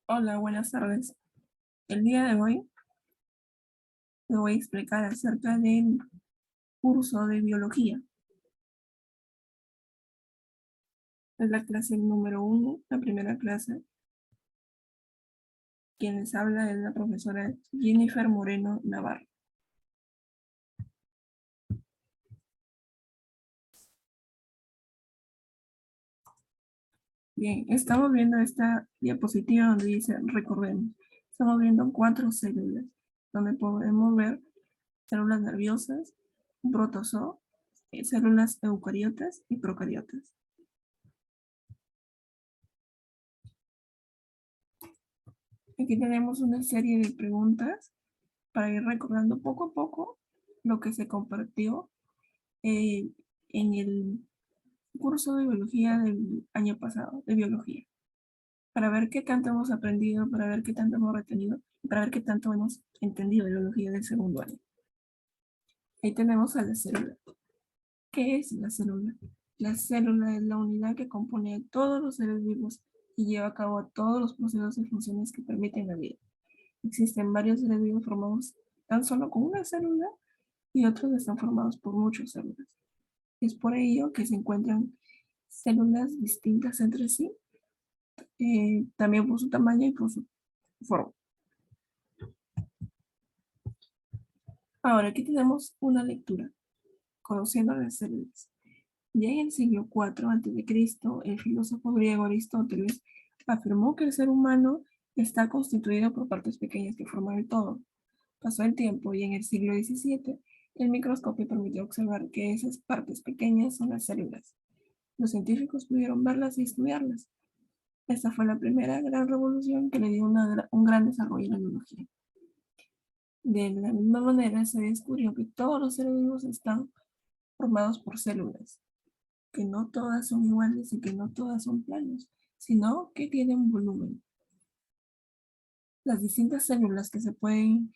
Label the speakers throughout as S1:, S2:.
S1: Hola, buenas tardes. El día de hoy te voy a explicar acerca del curso de biología. Es la clase número 1, la primera clase. Quien les habla es la profesora Jennifer Moreno Navarro. Bien, estamos viendo esta diapositiva donde dice recordemos. Estamos viendo 4 células, donde podemos ver células nerviosas, un protozoo, células eucariotas y procariotas. Aquí tenemos una serie de preguntas para ir recordando poco a poco lo que se compartió eh, en el curso de biología del año pasado, de biología, para ver qué tanto hemos aprendido, para ver qué tanto hemos retenido, para ver qué tanto hemos entendido de biología del segundo año. Ahí tenemos a la célula. ¿Qué es la célula? La célula es la unidad que compone a todos los seres vivos y lleva a cabo todos los procesos y funciones que permiten la vida. Existen varios seres vivos formados tan solo con una célula y otros están formados por muchas células. Es por ello que se encuentran células distintas entre sí, también por su tamaño y por su forma. Ahora aquí tenemos una lectura, conociendo las células. Ya en el siglo IV a.C., el filósofo griego Aristóteles afirmó que el ser humano está constituido por partes pequeñas que forman el todo. Pasó el tiempo y en el siglo XVII el microscopio permitió observar que esas partes pequeñas son las células. Los científicos pudieron verlas y estudiarlas. Esta fue la primera gran revolución que le dio un gran desarrollo a la biología. De la misma manera, se descubrió que todos los seres vivos están formados por células, que no todas son iguales y que no todas son planos, sino que tienen volumen. Las distintas células que se pueden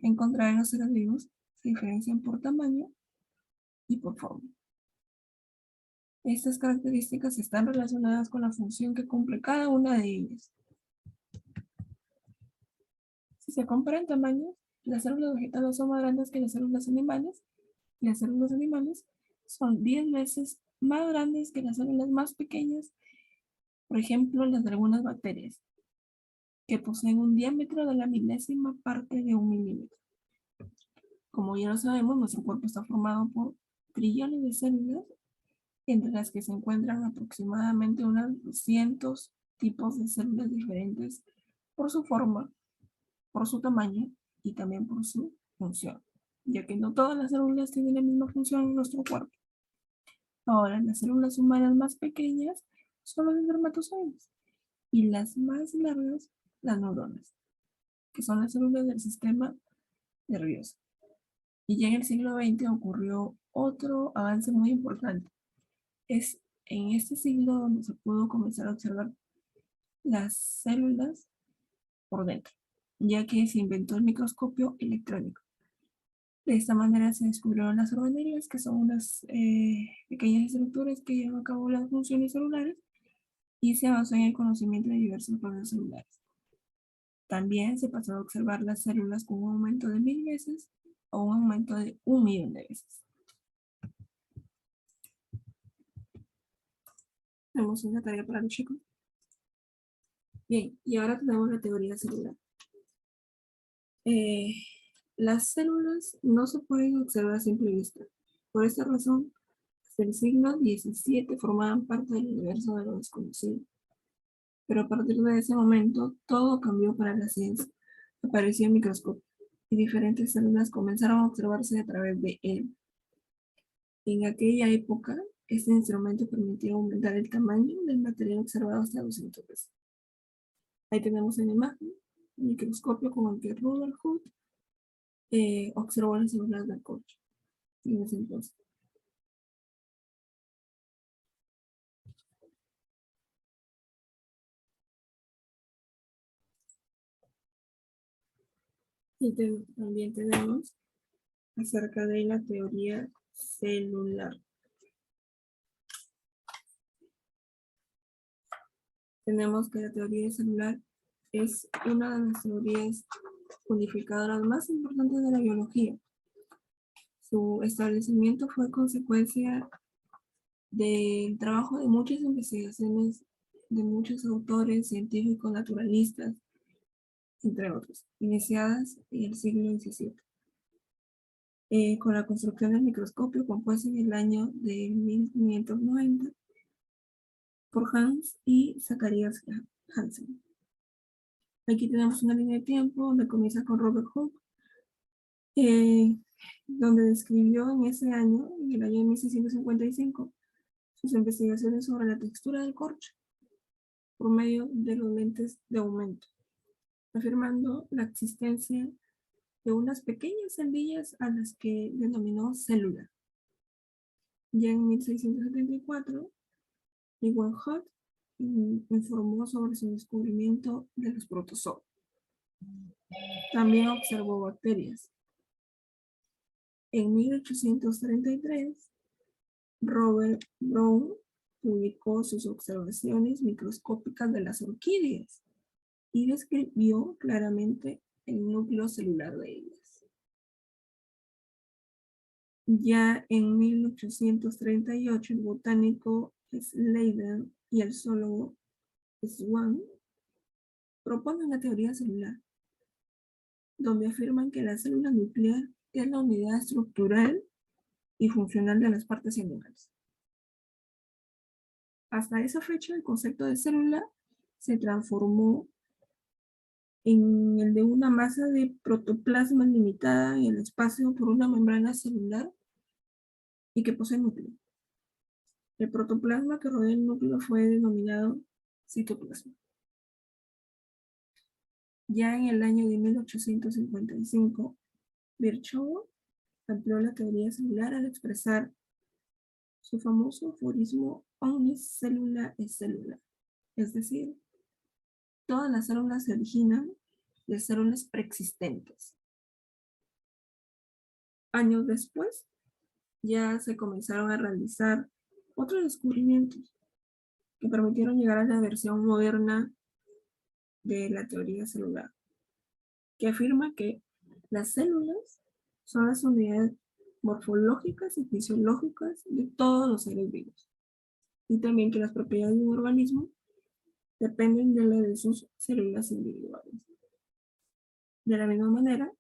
S1: encontrar en los seres vivos se diferencian por tamaño y por forma. Estas características están relacionadas con la función que cumple cada una de ellas. Si se comparan tamaños, las células vegetales son más grandes que las células animales y las células animales son 10 veces más grandes que las células más pequeñas, por ejemplo, las de algunas bacterias, que poseen un diámetro de la milésima parte de un milímetro. Como ya lo sabemos, nuestro cuerpo está formado por trillones de células, entre las que se encuentran aproximadamente unos 200 tipos de células diferentes por su forma, por su tamaño y también por su función, ya que no todas las células tienen la misma función en nuestro cuerpo. Ahora, las células humanas más pequeñas son los espermatozoides y las más largas, las neuronas, que son las células del sistema nervioso. Y ya en el siglo XX ocurrió otro avance muy importante. Es en este siglo donde se pudo comenzar a observar las células por dentro, ya que se inventó el microscopio electrónico. De esta manera se descubrieron las organelias, que son unas pequeñas estructuras que llevan a cabo las funciones celulares, y se avanzó en el conocimiento de diversos procesos celulares. También se pasó a observar las células con un aumento de 1000 veces o un aumento de 1.000.000 de veces. Tenemos una tarea para los chicos. Bien, y ahora tenemos la teoría celular. Eh, las células no se pueden observar a simple vista. Por esta razón, hasta el siglo XVII formaban parte del universo de lo desconocido. Pero a partir de ese momento, todo cambió para la ciencia. Apareció el microscopio y diferentes células comenzaron a observarse a través de él. En aquella época, este instrumento permitía aumentar el tamaño del material observado hasta 200 veces. Ahí tenemos en la imagen el microscopio con el que Rudolf Hooke observó las células del coche en ese entonces. Y también tenemos acerca de la teoría celular. Tenemos que la teoría celular Es una de las teorías unificadoras más importantes de la biología. Su establecimiento fue consecuencia del trabajo de muchas investigaciones de muchos autores, científicos, naturalistas, entre otros, iniciadas en el siglo XVII. Con la construcción del microscopio compuesto en el año de 1590 por Hans y Zacharias Hansen. Aquí tenemos una línea de tiempo donde comienza con Robert Hooke, donde describió en ese año, en el año de 1655, sus investigaciones sobre la textura del corcho por medio de los lentes de aumento, afirmando la existencia de unas pequeñas celdillas a las que denominó célula. Ya en 1674, Leeuwenhoek informó sobre su descubrimiento de los protozoos. También observó bacterias. En 1833, Robert Brown publicó sus observaciones microscópicas de las orquídeas y describió claramente el núcleo celular de ellas. Ya en 1838, el botánico Sladen y el zoólogo Swan proponen la teoría celular, donde afirman que la célula nuclear es la unidad estructural y funcional de las partes animales. Hasta esa fecha, el concepto de célula se transformó en el de una masa de protoplasma limitada en el espacio por una membrana celular y que posee núcleo. El protoplasma que rodea el núcleo fue denominado citoplasma. Ya en el año de 1855, Virchow amplió la teoría celular al expresar su famoso aforismo omnis cellula est cellula, es decir, todas las células se originan de células preexistentes. Años después, ya se comenzaron a realizar otros descubrimientos que permitieron llegar a la versión moderna de la teoría celular, que afirma que las células son las unidades morfológicas y fisiológicas de todos los seres vivos, y también que las propiedades de un organismo dependen de las de sus células individuales. De la misma manera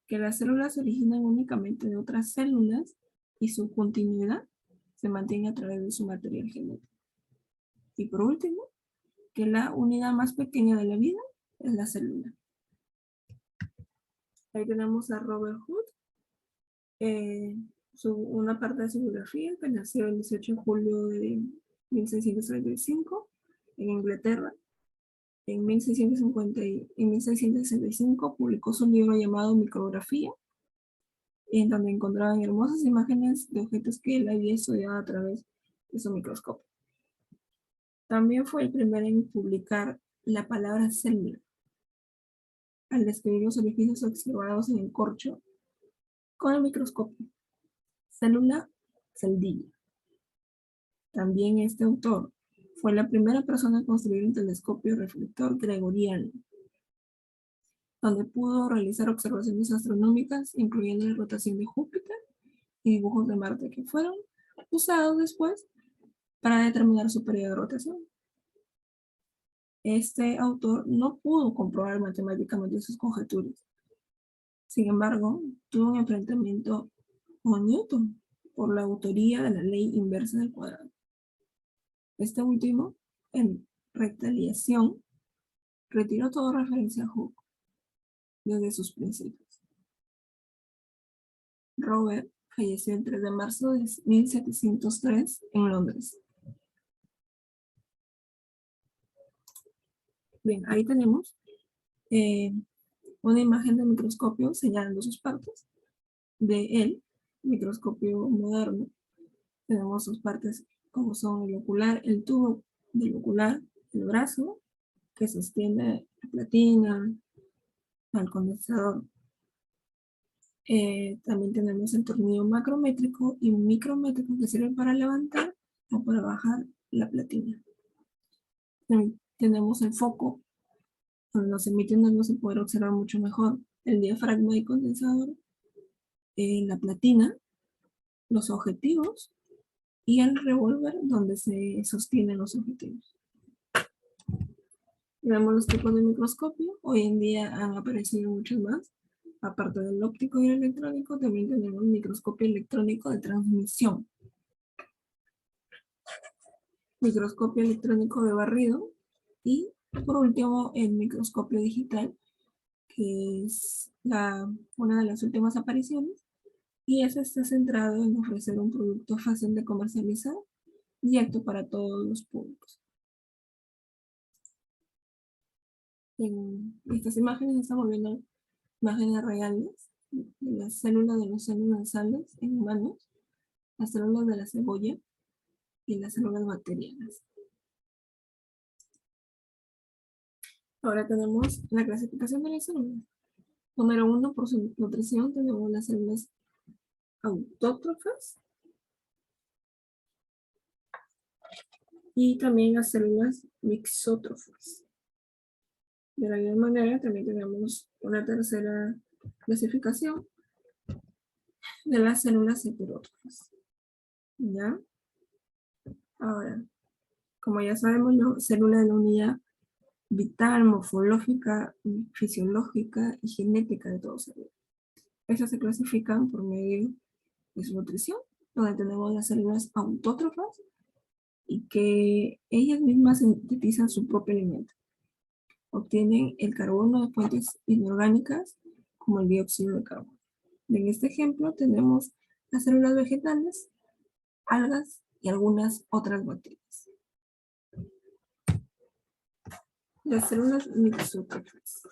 S1: que las células se originan únicamente de otras células y su continuidad se mantiene a través de su material genético. Y por último, que la unidad más pequeña de la vida es la célula. Ahí tenemos a Robert Hooke, una parte de su biografía, que nació el 18 de julio de 1635 en Inglaterra. En 1665 publicó su libro llamado Micrografía, en donde encontraban hermosas imágenes de objetos que él había estudiado a través de su microscopio. También fue el primero en publicar la palabra célula, al describir los orificios observados en el corcho con el microscopio. Célula, celdilla. También este autor fue la primera persona en construir un telescopio reflector gregoriano, donde pudo realizar observaciones astronómicas, incluyendo la rotación de Júpiter y dibujos de Marte, que fueron usados después para determinar su periodo de rotación. Este autor no pudo comprobar matemáticamente sus conjeturas. Sin embargo, tuvo un enfrentamiento con Newton por la autoría de la ley inversa del cuadrado. Este último, en retaliación, retiró toda referencia a Hooke desde sus principios. Robert falleció el 3 de marzo de 1703 en Londres. Bien, ahí tenemos una imagen de microscopio señalando sus partes de el microscopio moderno. Tenemos sus partes como son el ocular, el tubo del ocular, el brazo que sostiene la platina, al condensador. También tenemos el tornillo macrométrico y micrométrico que sirve para levantar o para bajar la platina. También tenemos el foco Cuando nos emite una luz se puede observar mucho mejor el diafragma y condensador, la platina, los objetivos y el revólver donde se sostienen los objetivos. Vemos los tipos de microscopio. Hoy en día han aparecido muchos más. Aparte del óptico y el electrónico, también tenemos microscopio electrónico de transmisión, microscopio electrónico de barrido y, por último, el microscopio digital, que es una de las últimas apariciones, y eso está centrado en ofrecer un producto fácil de comercializar y apto para todos los públicos. En estas imágenes estamos viendo imágenes reales de las células de los células nasales en humanos, las células de la cebolla y las células bacterianas. Ahora tenemos la clasificación de las células. Número 1, por su nutrición, tenemos las células autótrofas y también las células mixótrofas. De la misma manera, también tenemos una tercera clasificación de las células heterótrofas. ¿Ya? Ahora, como ya sabemos, la célula de la unidad vital, morfológica, fisiológica y genética de todo ser vivo. Estas se clasifican por medio de su nutrición, donde tenemos las células autótrofas y que ellas mismas sintetizan su propio alimento. Obtienen el carbono de fuentes inorgánicas como el dióxido de carbono. En este ejemplo tenemos las células vegetales, algas y algunas otras bacterias. Las células mixótrofas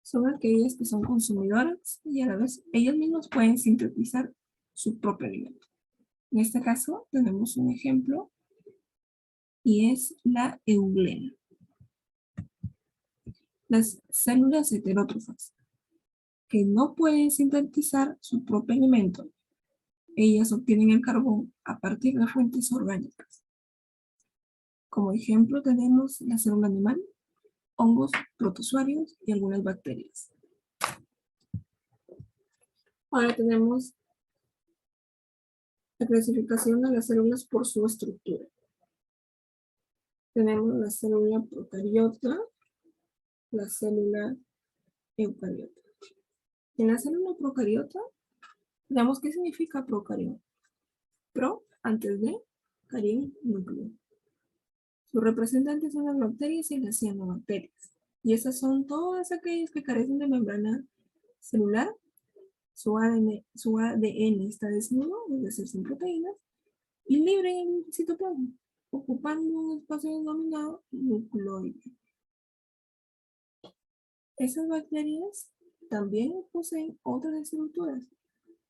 S1: son aquellas que son consumidoras y a la vez ellas mismas pueden sintetizar su propio alimento. En este caso tenemos un ejemplo y es la euglena. Las células heterótrofas que no pueden sintetizar su propio alimento, ellas obtienen el carbón a partir de fuentes orgánicas. Como ejemplo tenemos la célula animal, hongos, protozoarios y algunas bacterias. Ahora tenemos la clasificación de las células por su estructura. Tenemos la célula procariota, la célula eucariota. En la célula procariota, veamos qué significa procariota. Pro, antes de, carión, núcleo. Sus representantes son las bacterias y las cianobacterias. Y esas son todas aquellas que carecen de membrana celular. Su ADN está desnudo, es decir, sin proteínas, y libre en el citoplasma, ocupando un espacio denominado nucleoide. Esas bacterias también poseen otras estructuras,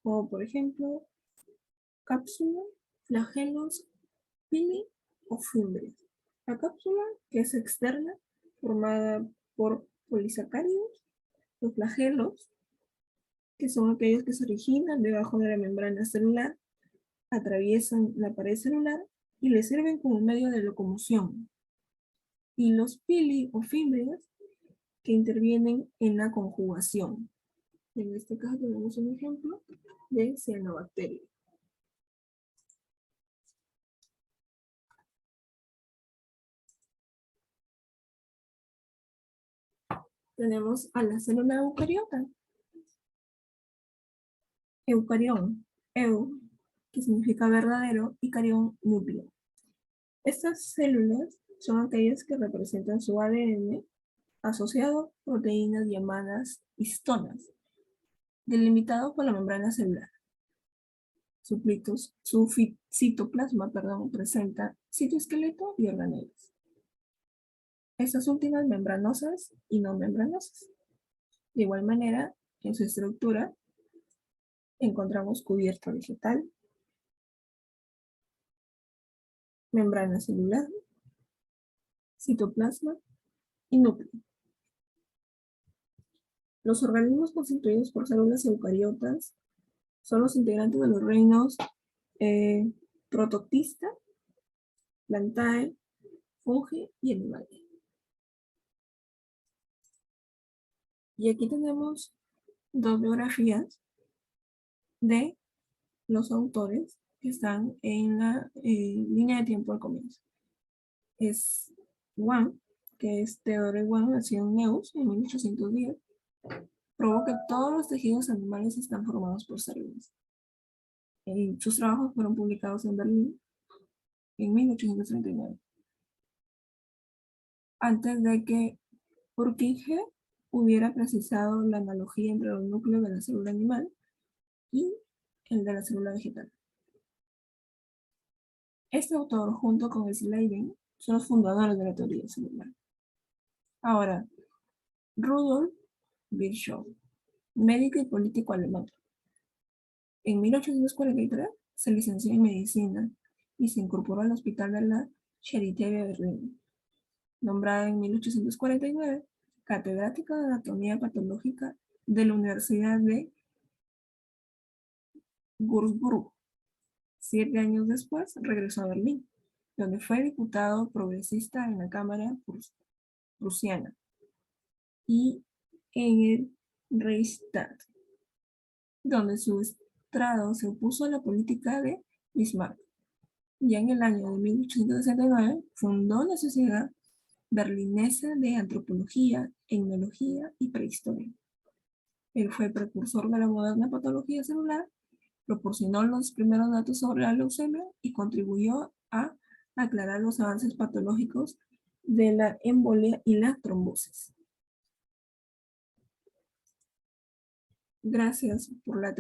S1: como por ejemplo cápsula, flagelos, pili o fimbrias. La cápsula, que es externa, formada por polisacáridos, los flagelos, que son aquellos que se originan debajo de la membrana celular, atraviesan la pared celular y le sirven como medio de locomoción. Y los pili o fimbrias, que intervienen en la conjugación. En este caso tenemos un ejemplo de cianobacteria. Tenemos a la célula eucariota. Eucarión, eu, que significa verdadero, y carión, núcleo. Estas células son aquellas que representan su ADN asociado a proteínas llamadas histonas, delimitado por la membrana celular. Su citoplasma presenta citoesqueleto y organelas. Estas últimas membranosas y no membranosas. De igual manera, en su estructura encontramos cubierta vegetal, membrana celular, citoplasma y núcleo. Los organismos constituidos por células eucariotas son los integrantes de los reinos protoctista, plantae, fungi y animales. Y aquí tenemos dos biografías de los autores que están en la línea de tiempo al comienzo. Es Wang, que es Theodore Wang, nació en Neuss en 1810. Probó que todos los tejidos animales están formados por células. Sus trabajos fueron publicados en Berlín en 1839, antes de que Purkinje hubiera precisado la analogía entre los núcleos de la célula animal y el de la célula vegetal. Este autor, junto con Schleiden, son los fundadores de la teoría celular. Ahora, Rudolf Virchow, médico y político alemán. En 1843 se licenció en medicina y se incorporó al hospital de la Charité de Berlín. Nombrada en 1849 catedrática de anatomía patológica de la Universidad de Würzburg. 7 años después regresó a Berlín, donde fue diputado progresista en la Cámara prusiana y en el Reichstag, donde su estrado se opuso a la política de Bismarck. Ya en el año de 1869 fundó la Sociedad Berlinesa de Antropología, Etnología y Prehistoria. Él fue precursor de la moderna patología celular, proporcionó los primeros datos sobre la leucemia y contribuyó a aclarar los avances patológicos de la embolia y la trombosis. Gracias por la atención.